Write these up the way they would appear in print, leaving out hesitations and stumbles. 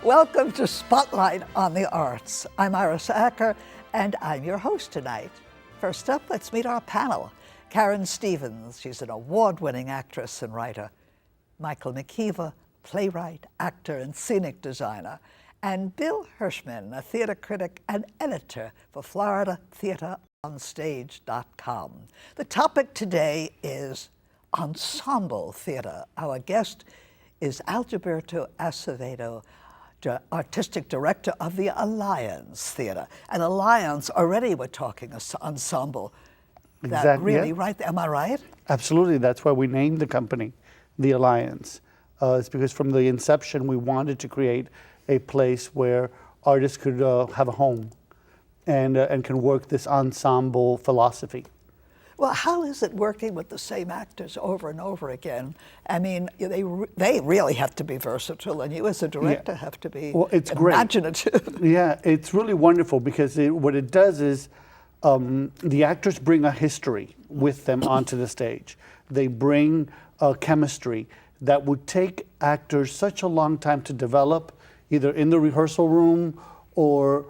Welcome to Spotlight on the Arts. I'm Iris Acker, and I'm your host tonight. First up, let's meet our panel. Karen Stevens, she's an award-winning actress and writer. Michael McKeever, playwright, actor, and scenic designer. And Bill Hirschman, a theater critic and editor for FloridaTheatreOnStage.com. The topic today is Ensemble Theatre. Our guest is Adalberto Acevedo, artistic director of the Alliance Theatre. And Alliance, already we're talking ensemble. Exactly. Really, right? Am I right? Absolutely. That's why we named the company the Alliance. It's because from the inception, we wanted to create a place where artists could have a home and can work this ensemble philosophy. Well, how is it working with the same actors over and over again? I mean, they really have to be versatile, and you as a director have to be imaginative. Great. Yeah, it's really wonderful because what it does is the actors bring a history with them onto the stage. They bring chemistry that would take actors such a long time to develop, either in the rehearsal room or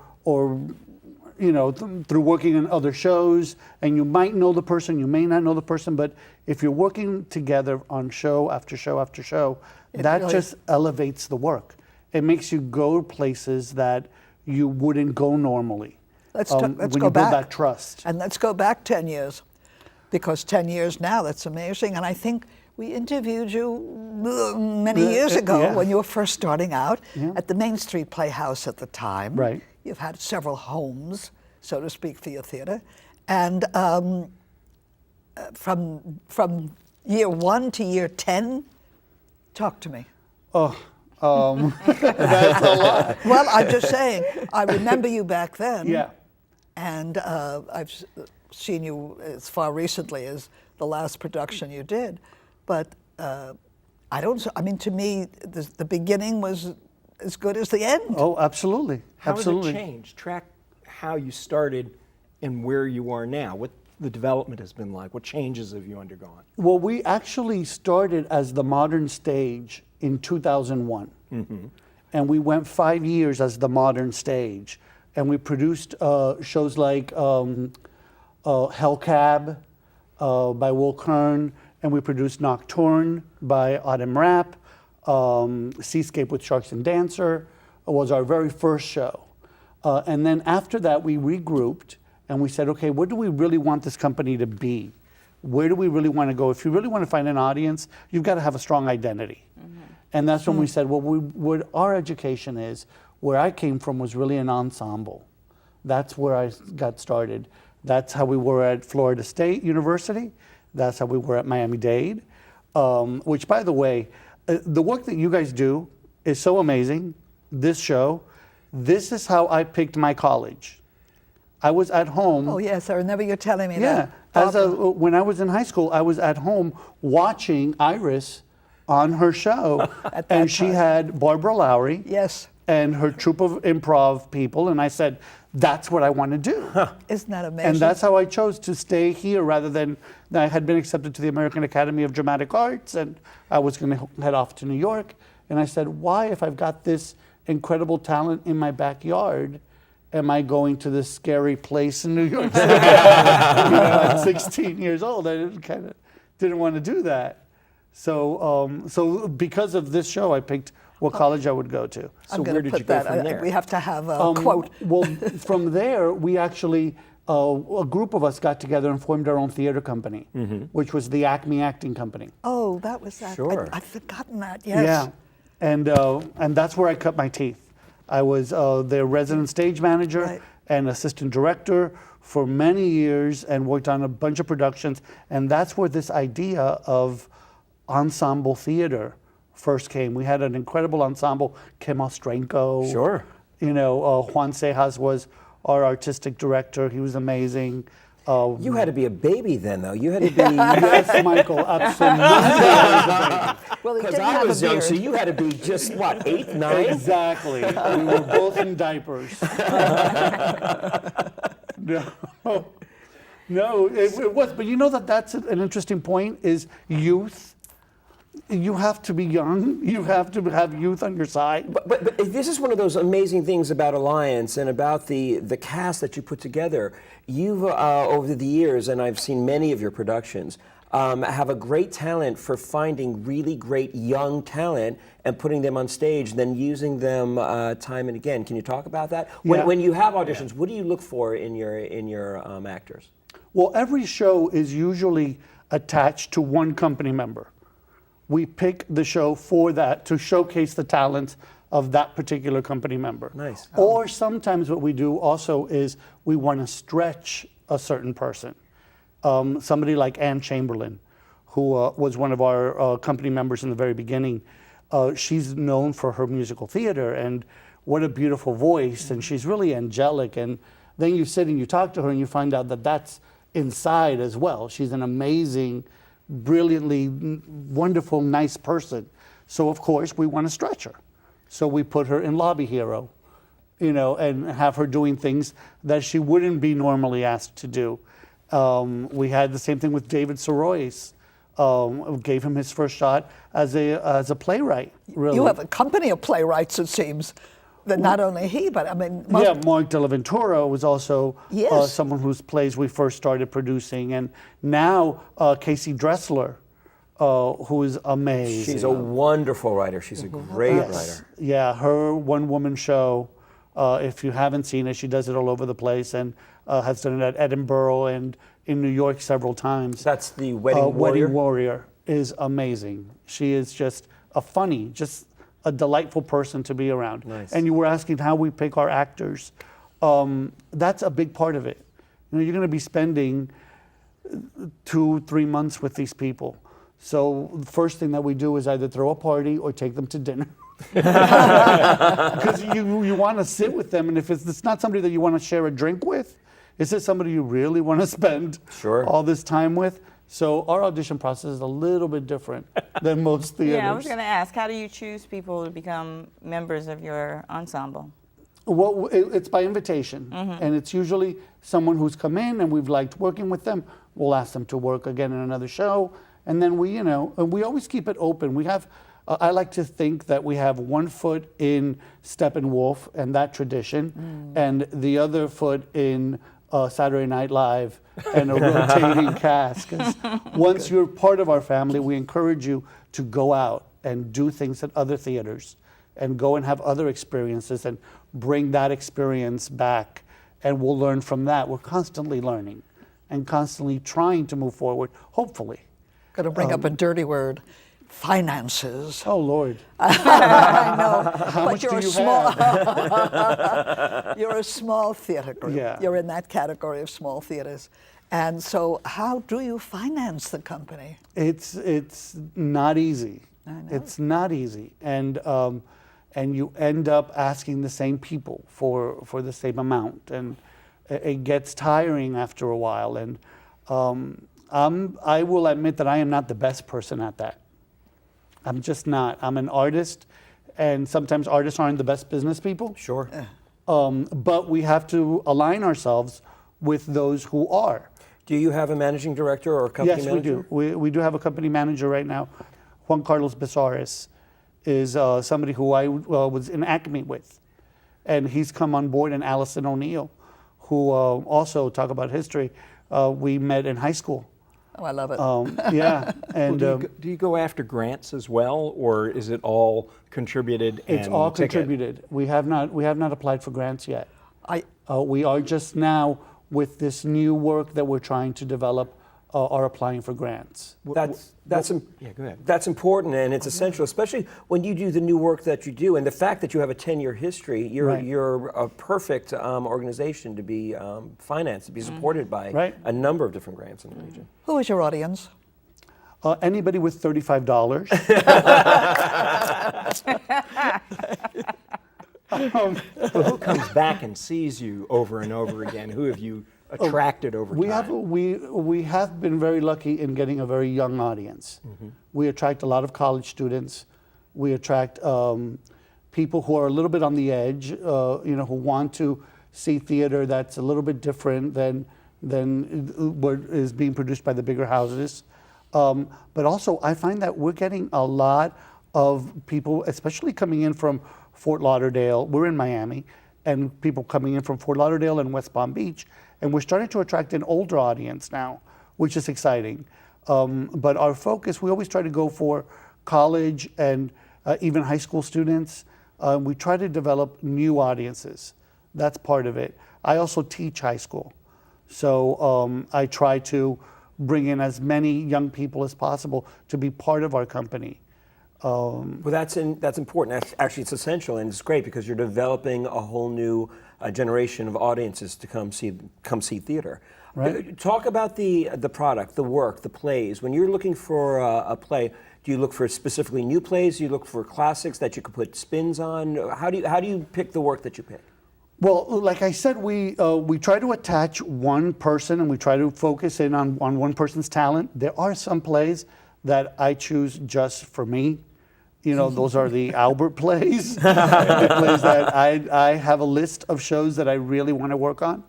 you know, through working in other shows. And you might know the person, you may not know the person, but if you're working together on show after show after show, that really just elevates the work. It makes you go places that you wouldn't go normally. Let's when go you build back. that trust. And let's go back 10 years, because 10 years now, that's amazing. And I think we interviewed you many years ago when you were first starting out at the Main Street Playhouse at the time. Right. You've had several homes, so to speak, for your theater. And from year 1 to year 10, talk to me. That's a lot. Well, I'm just saying, I remember you back then. Yeah. And I've seen you as far recently as the last production you did. But I mean, to me, the beginning was as good as the end. Oh, absolutely. How Absolutely. has it changed? Track how you started and where you are now. What the development has been like. What changes have you undergone? Well, we actually started as the Modern Stage in 2001. Mm-hmm. And we went 5 years as the Modern Stage. And we produced shows like Hellcab by Will Kern, and we produced Nocturne by Autumn Rapp. Seascape with Sharks and Dancer was our very first show. And then after that, we regrouped and we said, okay, what do we really want this company to be? Where do we really want to go? If you really want to find an audience, you've got to have a strong identity. Mm-hmm. And that's when we said, well, what our education is, where I came from was really an ensemble. That's where I got started. That's how we were at Florida State University. That's how we were at Miami-Dade, which, by the way, the work that you guys do is so amazing. This show, this is how I picked my college. I was at home. Oh, yes, I remember you telling me that. Yeah, when I was in high school, I was at home watching Iris on her show, and she had Barbara Lowry. Yes. And her troupe of improv people, and I said, that's what I want to do. Isn't that amazing? And that's how I chose to stay here rather than, I had been accepted to the American Academy of Dramatic Arts, and I was going to head off to New York. And I said, why, if I've got this incredible talent in my backyard, am I going to this scary place in New York City? At 16 years old, I didn't want to do that. So because of this show, I picked what college I would go to. So where did you go from there? We have to have a quote. Well, from there, we actually, a group of us got together and formed our own theater company, which was the Acme Acting Company. Oh, that was that. Sure. I've forgotten that, yes. Yeah, and that's where I cut my teeth. I was their resident stage manager and assistant director for many years and worked on a bunch of productions. And that's where this idea of ensemble theater first came. We had an incredible ensemble, Kim Ostrenko. Sure. You know, Juan Cejas was our artistic director. He was amazing. You had to be a baby then, though. You had to be. Yes, Michael, absolutely. Well, he Because didn't I have was a young, beard. so you had to be just, what, 8, 9? Exactly. We were both in diapers. No, it was. But you know that's an interesting point, is youth You have to be young. You have to have youth on your side. But this is one of those amazing things about Alliance and about the cast that you put together. You've, over the years, and I've seen many of your productions, have a great talent for finding really great young talent and putting them on stage, then using them time and again. Can you talk about that? Yeah. When you have auditions, what do you look for in your actors? Well, every show is usually attached to one company member. We pick the show for that, to showcase the talents of that particular company member. Nice. Or sometimes what we do also is we want to stretch a certain person. Somebody like Ann Chamberlain, who was one of our company members in the very beginning. She's known for her musical theater, and what a beautiful voice, and she's really angelic. And then you sit and you talk to her and you find out that that's inside as well. She's an amazing, brilliantly wonderful, nice person. So of course we want to stretch her. So we put her in Lobby Hero, you know, and have her doing things that she wouldn't be normally asked to do. We had the same thing with David Soroyce. Gave him his first shot as a playwright. Really. You have a company of playwrights, it seems. That not only he, but I mean, Yeah, Mark Delaventura was also Yes. someone whose plays we first started producing, and now Casey Dressler, who is amazing. She's a wonderful writer. She's a great writer. Yeah, her one-woman show. If you haven't seen it, she does it all over the place, and has done it at Edinburgh and in New York several times. That's the Wedding Warrior? Wedding Warrior is amazing. She is just a delightful person to be around. Nice. And you were asking how we pick our actors. That's a big part of it. You know, you're going to be spending 2-3 months with these people. So the first thing that we do is either throw a party or take them to dinner. Because you want to sit with them, and if it's not somebody that you want to share a drink with, is it somebody you really want to spend all this time with? So our audition process is a little bit different than most theaters. Yeah, I was going to ask, how do you choose people to become members of your ensemble? Well, it's by invitation, and it's usually someone who's come in and we've liked working with them. We'll ask them to work again in another show, and then we always keep it open. We have, I like to think that we have one foot in Steppenwolf and that tradition, and the other foot in Saturday Night Live and a rotating cast. 'Cause once you're part of our family, we encourage you to go out and do things at other theaters and go and have other experiences and bring that experience back, and we'll learn from that. We're constantly learning and constantly trying to move forward, hopefully. Going to bring up a dirty word. Finances. Oh, Lord. I know. How but much you're do a you small have? you're a small theater group. Yeah. You're in that category of small theaters. And so how do you finance the company? It's not easy. I know. It's not easy. And you end up asking the same people for the same amount. And it gets tiring after a while. And I will admit that I am not the best person at that. I'm just not. I'm an artist, and sometimes artists aren't the best business people. Sure. But we have to align ourselves with those who are. Do you have a managing director or a company Yes, manager? we do. We do have a company manager right now. Juan Carlos Besares is somebody who I was in Acme with, and he's come on board, and Allison O'Neill, who also, talk about history, we met in high school. Oh, I love it. Yeah, and Do you go after grants as well, or is it all contributed? it's and all ticket? contributed. We have not applied for grants yet. I We are just now, with this new work that we're trying to develop, are applying for grants. Yeah, go ahead. That's important, and it's essential, especially when you do the new work that you do, and the fact that you have a 10-year history. You're a perfect organization to be financed, to be supported by a number of different grants in the region. Who is your audience? Anybody with $35. But who comes back and sees you over and over again? Who have you attracted over time? We have been very lucky in getting a very young audience. We attract a lot of college students. We attract people who are a little bit on the edge, who want to see theater that's a little bit different than what is being produced by the bigger houses. But also, I find that we're getting a lot of people, especially coming in from Fort Lauderdale. We're in Miami, and people coming in from Fort Lauderdale and West Palm Beach, and we're starting to attract an older audience now, which is exciting. But our focus, we always try to go for college and even high school students. We try to develop new audiences. That's part of it. I also teach high school. So I try to bring in as many young people as possible to be part of our company. Well, that's important. Actually, it's essential, and it's great because you're developing a whole new generation of audiences to come see theater. Right. Talk about the product, the work, the plays. When you're looking for a play, do you look for specifically new plays? Do you look for classics that you could put spins on? How do you pick the work that you pick? Well, like I said, we try to attach one person, and we try to focus in on one person's talent. There are some plays that I choose just for me. You know, those are the Albert plays, the plays that I have a list of shows that I really want to work on.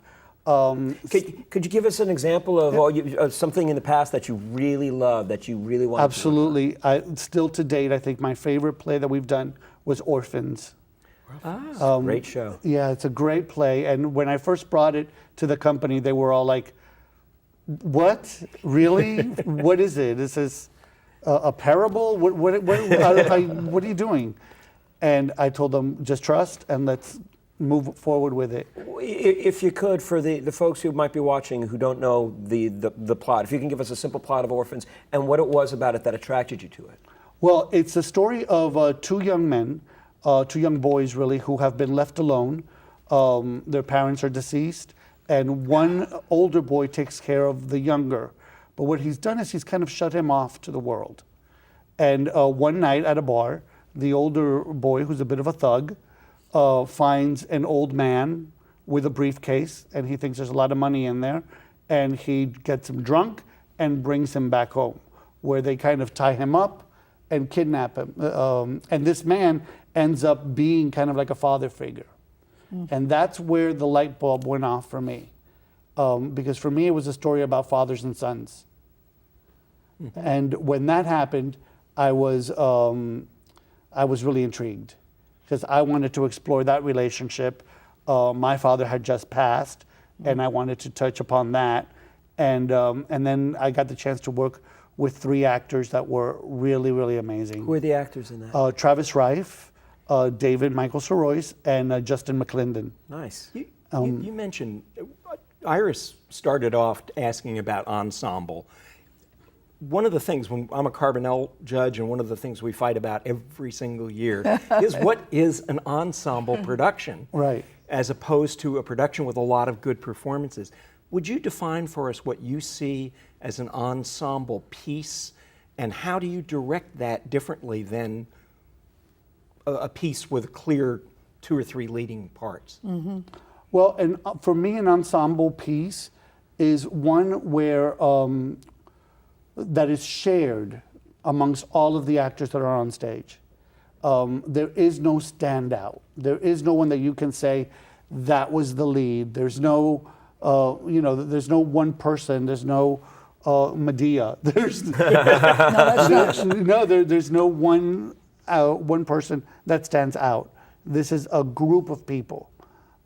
Could you give us an example of something in the past that you really love, that you really want Absolutely. Still to date, I think my favorite play that we've done was Orphans. Great show. Yeah, it's a great play. And when I first brought it to the company, they were all like, what? Really? What is it? Is this a parable? What are you doing? And I told them, just trust and let's move forward with it. If you could, for the folks who might be watching who don't know the plot, if you can give us a simple plot of Orphans and what it was about it that attracted you to it. Well, it's a story of two young men, two young boys really, who have been left alone. Their parents are deceased, and one older boy takes care of the younger. But what he's done is he's kind of shut him off to the world. And one night at a bar, the older boy, who's a bit of a thug, finds an old man with a briefcase, and he thinks there's a lot of money in there, and he gets him drunk and brings him back home, where they kind of tie him up and kidnap him. And this man ends up being kind of like a father figure. And that's where the light bulb went off for me. Because for me, it was a story about fathers and sons. And when that happened, I was really intrigued because I wanted to explore that relationship. My father had just passed, and I wanted to touch upon that. And then I got the chance to work with three actors that were really, really amazing. Who are the actors in that? Travis Rife, David Michael Sorois, and Justin McClendon. Nice. You mentioned, Iris started off asking about ensemble. One of the things, when I'm a Carbonell judge, and one of the things we fight about every single year is what is an ensemble production, Right. as opposed to a production with a lot of good performances. Would you define for us what you see as an ensemble piece, and how do you direct that differently than a piece with clear 2 or 3 leading parts? Well, and for me, an ensemble piece is one where that is shared amongst all of the actors that are on stage. There is no standout. There is no one that you can say that was the lead. There's no, there's no one person. There's no Medea. There's there's no one person that stands out. This is a group of people.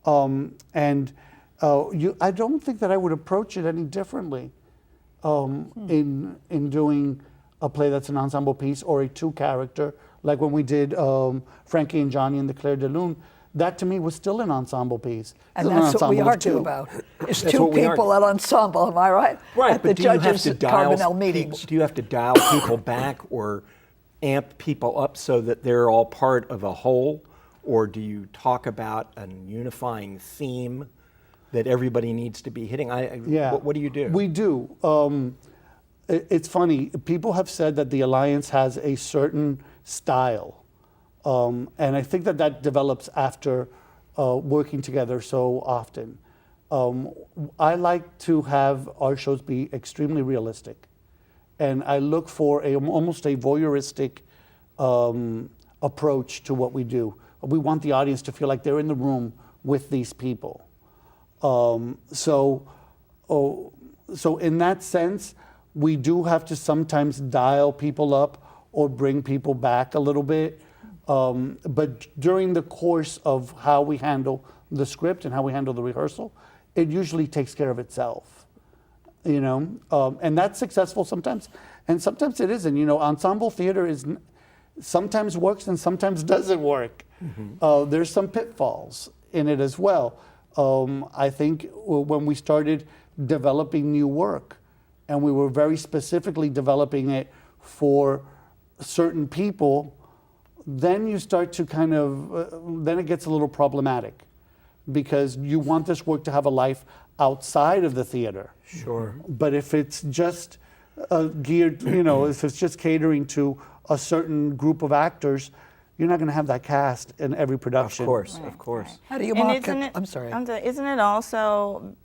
I don't think that I would approach it any differently in doing a play that's an ensemble piece or a 2-character, like when we did Frankie and Johnny and the Claire de Lune. That to me was still an ensemble piece. And that's what we argue about. It's two people at ensemble, am I right? Right, at the but do you have judges to at dial Carbonell meetings. do you have to dial people back or amp people up so that they're all part of a whole? Or do you talk about a unifying theme that everybody needs to be hitting? What do you do? We do. It's funny. People have said that the Alliance has a certain style. And I think that develops after working together so often. I like to have our shows be extremely realistic. And I look for almost a voyeuristic approach to what we do. We want the audience to feel like they're in the room with these people. So in that sense, We do have to sometimes dial people up or bring people back a little bit. But during the course of how we handle the script and how we handle the rehearsal, it usually takes care of itself, you know? And that's successful sometimes, and sometimes it isn't. You know, ensemble theater sometimes works and sometimes doesn't work. There's some pitfalls in it as well. I think when we started developing new work, and we were very specifically developing it for certain people, then you start to kind of, then it gets a little problematic, because you want this work to have a life outside of the theater. Sure. But if it's just geared, you know, if it's just catering to a certain group of actors, you're not going to have that cast in every production. Of course, of course. How do you And market? I'm sorry. Isn't it also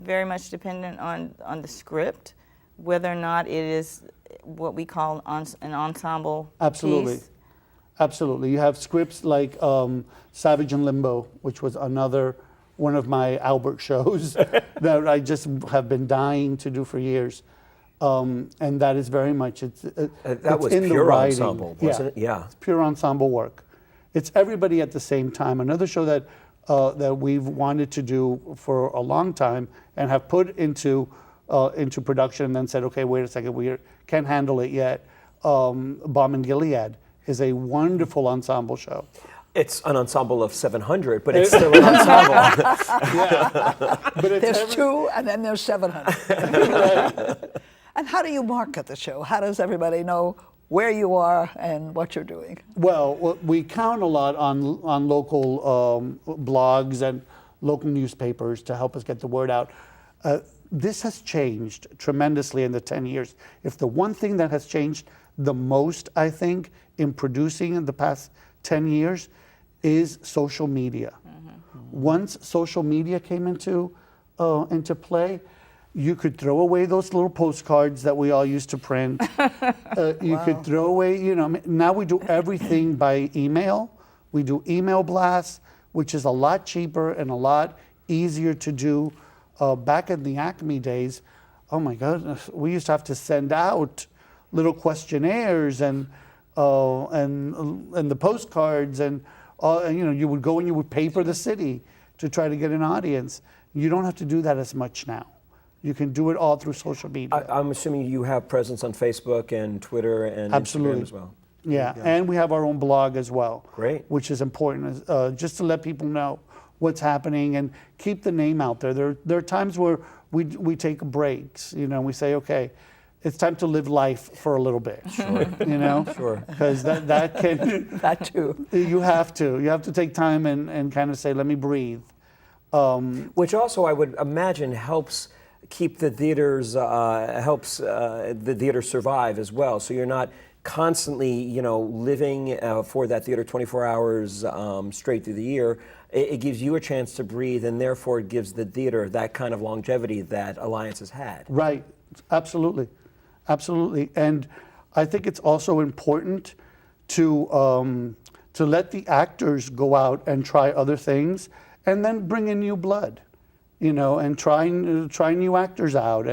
very much dependent on the script, whether or not it is what we call an ensemble Absolutely. piece? Absolutely. You have scripts like Savage in Limbo, which was another one of my Albert shows that I just have been dying to do for years. And that is very much, That it's was in the pure writing. ensemble, wasn't it? Yeah. It's pure ensemble work. It's everybody at the same time. Another show that we've wanted to do for a long time and have put into production and then said, okay, wait a second, we can't handle it yet. Balm and Gilead is a wonderful ensemble show. It's an ensemble of 700, but it's still an ensemble. But There's two, and then there's 700. And how do you market the show? How does everybody know where you are and what you're doing? Well, we count a lot on local blogs and local newspapers to help us get the word out. This has changed tremendously in the 10 years. If the one thing that has changed the most, I think, in producing in the past 10 years is social media. Once social media came into play, you could throw away those little postcards that we all used to print. You could throw away, you know, now we do everything by email. We do email blasts, which is a lot cheaper and a lot easier to do. Back in the Acme days, oh my goodness, we used to have to send out little questionnaires and the postcards and you know, you would go and you would paper the city to try to get an audience. You don't have to do that as much now. You can do it all through social media. I'm assuming you have presence on Facebook and Twitter and Absolutely. Instagram as well. Yeah, and we have our own blog as well. Great. Which is important, just to let people know what's happening and keep the name out there. There are times where we take breaks, you know, we say, okay, it's time to live life for a little bit. Sure. You know? Sure. Because that can... That too. You have to take time and kind of say, let me breathe. Which also, I would imagine, helps keep the theaters, helps the theater survive as well. So you're not constantly, you know, living for that theater 24 hours straight through the year. It gives you a chance to breathe, and therefore it gives the theater that kind of longevity that Alliance has had. Right, absolutely, absolutely. And I think it's also important to let the actors go out and try other things, and then bring in new blood, you know, and try new actors out.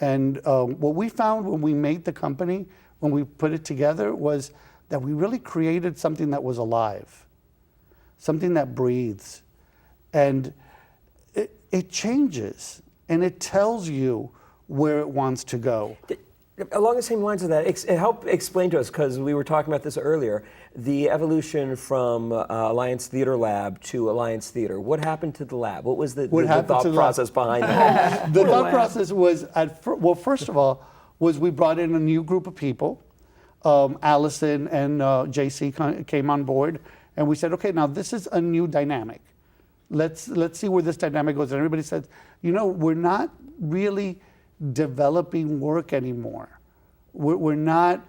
And what we found when we made the company, when we put it together, was that we really created something that was alive, something that breathes, and it changes, and it tells you where it wants to go. Along the same lines of that, help explain to us, because we were talking about this earlier, the evolution from Alliance Theater Lab to Alliance Theater. What happened to the lab? What was the thought process behind that? The thought process was, well, first of all, was we brought in a new group of people. Allison and JC came on board, and we said, okay, now this is a new dynamic. Let's see where this dynamic goes. And everybody said, you know, we're not really developing work anymore. We're not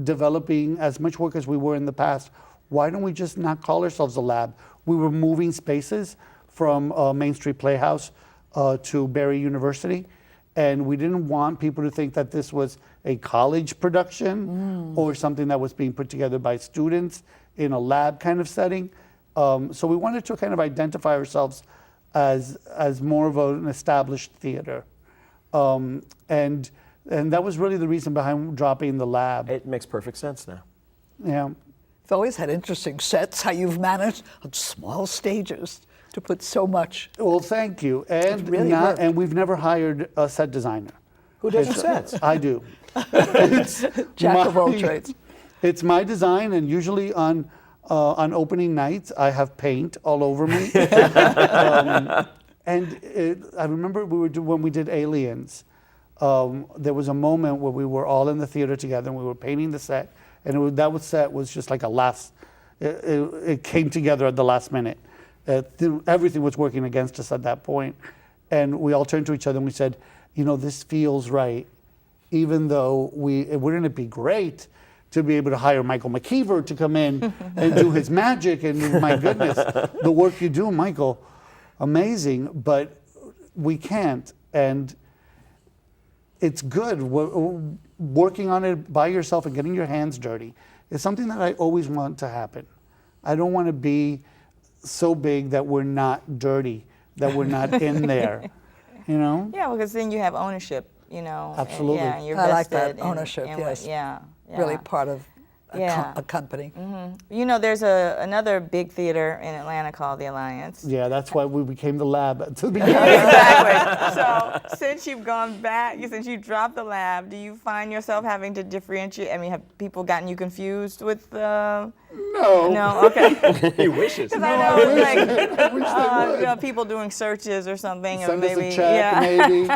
developing as much work as we were in the past. Why don't we just not call ourselves a lab? We were moving spaces from Main Street Playhouse to Barry University, and we didn't want people to think that this was a college production or something that was being put together by students in a lab kind of setting. So we wanted to kind of identify ourselves as more of an established theater. And And that was really the reason behind dropping the lab. It makes perfect sense now. Yeah. You've always had interesting sets, how you've managed on small stages to put so much. Well, thank you. And really worked. and we've never hired a set designer. Who does your sets? I do. It's Jack of all my- trades. It's my design, and usually on opening nights, I have paint all over me. I remember when we did Aliens, there was a moment where we were all in the theater together, and we were painting the set, and that set was just like it came together at the last minute. Everything was working against us at that point, and we all turned to each other and we said, this feels right, even though wouldn't it be great to be able to hire Michael McKeever to come in and do his magic, and my goodness, the work you do, Michael, amazing, but we can't, and it's good. Working on it by yourself and getting your hands dirty is something that I always want to happen. I don't want to be so big that we're not dirty, that we're not in there, Yeah, because then you have ownership, Absolutely. And, you're I like vested that ownership, yes. Yeah. Really part of Yeah. a company. There's another big theater in Atlanta called the Alliance. Yeah, that's why we became the lab to the beginning. Exactly. So since you've gone back, since you dropped the lab, do you find yourself having to differentiate? I mean, have people gotten you confused with the? No. No. Okay. He wishes. Because I know, like, people doing searches or something, Send or us maybe, a check, maybe.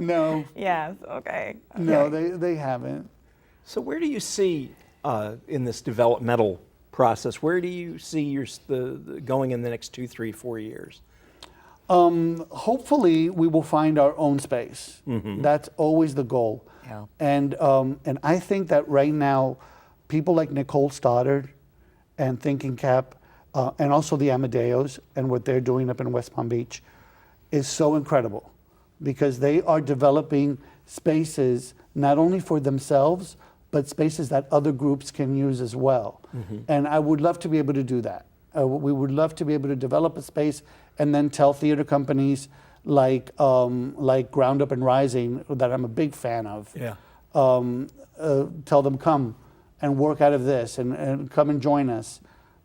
No. Yes. Okay. No, they haven't. So where do you see in this developmental process? Where do you see the going in the next 2, 3, 4 years? Hopefully, we will find our own space. That's always the goal. Yeah. And I think that right now, people like Nicole Stoddard and Thinking Cap, and also the Amadeus and what they're doing up in West Palm Beach, is so incredible, because they are developing spaces not only for themselves, but spaces that other groups can use as well. And I would love to be able to do that. We would love to be able to develop a space and then tell theater companies like Ground Up and Rising, that I'm a big fan of, tell them come and work out of this and come and join us.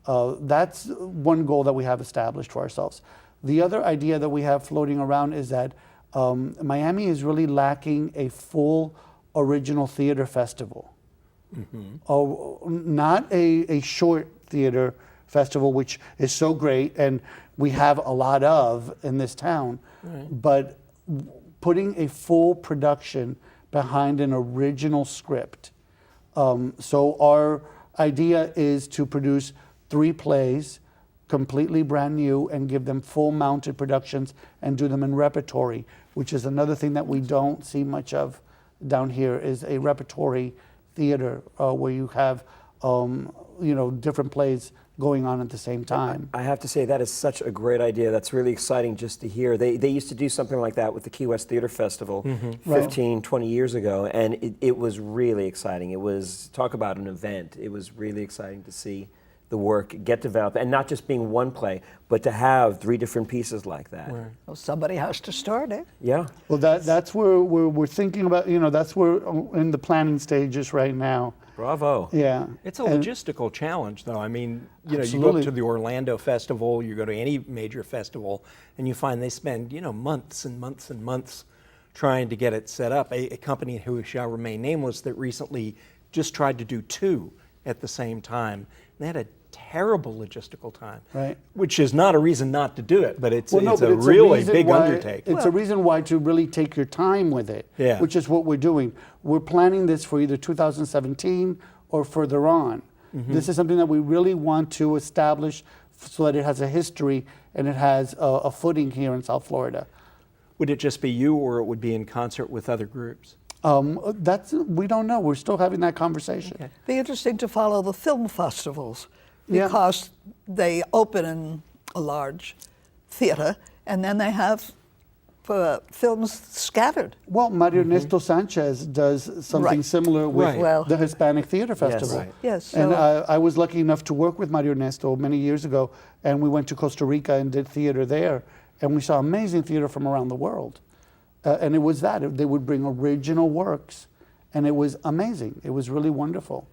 That's one goal that we have established for ourselves. The other idea that we have floating around is that Miami is really lacking a full original theater festival. Not a short theater festival, which is so great and we have a lot of in this town, but putting a full production behind an original script. So our idea is to produce 3 plays, completely brand new, and give them full mounted productions and do them in repertory, which is another thing that we don't see much of down here, is a repertory theater where you have different plays going on at the same time. I have to say, that is such a great idea. That's really exciting just to hear. They used to do something like that with the Key West Theater Festival 15, 20 years ago, and it was really exciting. It was, talk about an event. It was really exciting to see the work get developed, and not just being one play, but to have 3 different pieces like that. Well, somebody has to start it. Yeah. Well, that's where we're thinking about, that's where in the planning stages right now. Bravo. Yeah. It's a logistical challenge, though. I mean, you go Absolutely. up to the Orlando Festival, you go to any major festival, and you find they spend, months and months and months trying to get it set up. A company who shall remain nameless that recently just tried to do 2 at the same time. They had a terrible logistical time, Right. which is not a reason not to do it, but it's a reason really big why- undertaking. It's a reason why to really take your time with it, Yeah. which is what we're doing. We're planning this for either 2017 or further on. This is something that we really want to establish so that it has a history and it has a footing here in South Florida. Would it just be you, or it would be in concert with other groups? We don't know. We're still having that conversation. Okay. Be interesting to follow the film festivals Yeah. because they open in a large theater and then they have films scattered. Well, Mario Ernesto Sanchez does something Right. similar with Right. Well- the Hispanic Theater Festival. Right. Yes, And so- I was lucky enough to work with Mario Ernesto many years ago, and we went to Costa Rica and did theater there, and we saw amazing theater from around the world. And it was that. They would bring original works, and it was amazing. It was really wonderful.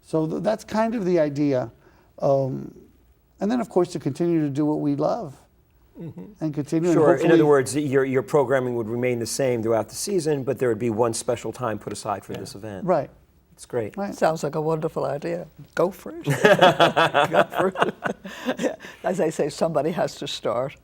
So that's kind of the idea. And then, of course, to continue to do what we love. And continue. And Sure. In hopefully- other words, your programming would remain the same throughout the season, but there would be one special time put aside for this event. Right. It's great. Right. Sounds like a wonderful idea. Go for it. Go for it. As I say, somebody has to start.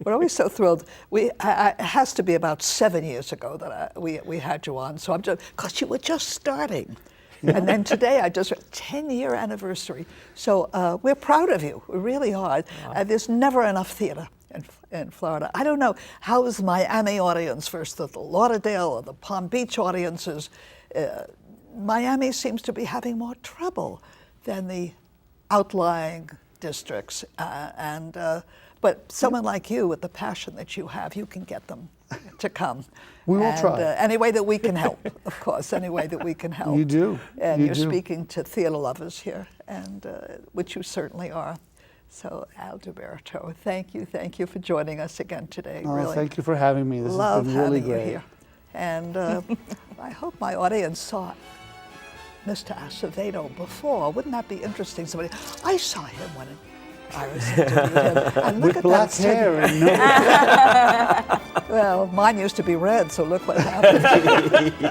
We're always so thrilled. It has to be about 7 years ago that we had you on. So I'm just, because you were just starting. And then today, 10-year anniversary. So we're proud of you. We really are. There's never enough theater in Florida. I don't know, how is the Miami audience versus the Lauderdale or the Palm Beach audiences? Miami seems to be having more trouble than the outlying districts. But someone like you, with the passion that you have, you can get them to come. We will try. Any way that we can help, of course, any way that we can help. You do. And You you're do. speaking to theater lovers here, and which you certainly are. So, Adalberto, thank you for joining us again today. Oh, really thank you for having me. This love has been really having you great. here. And I hope my audience saw Mr. Acevedo before. Wouldn't that be interesting? I saw him when Iris interviewed him. And look With at black that. hair and no. Well, mine used to be red, so look what happened.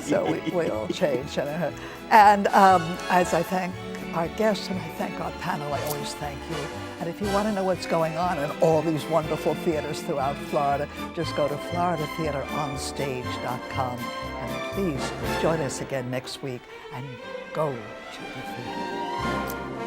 So we all changed. And as I thank our guests and I thank our panel, I always thank you. And if you want to know what's going on in all these wonderful theaters throughout Florida, just go to floridatheateronstage.com. And please join us again next week and go to the theater.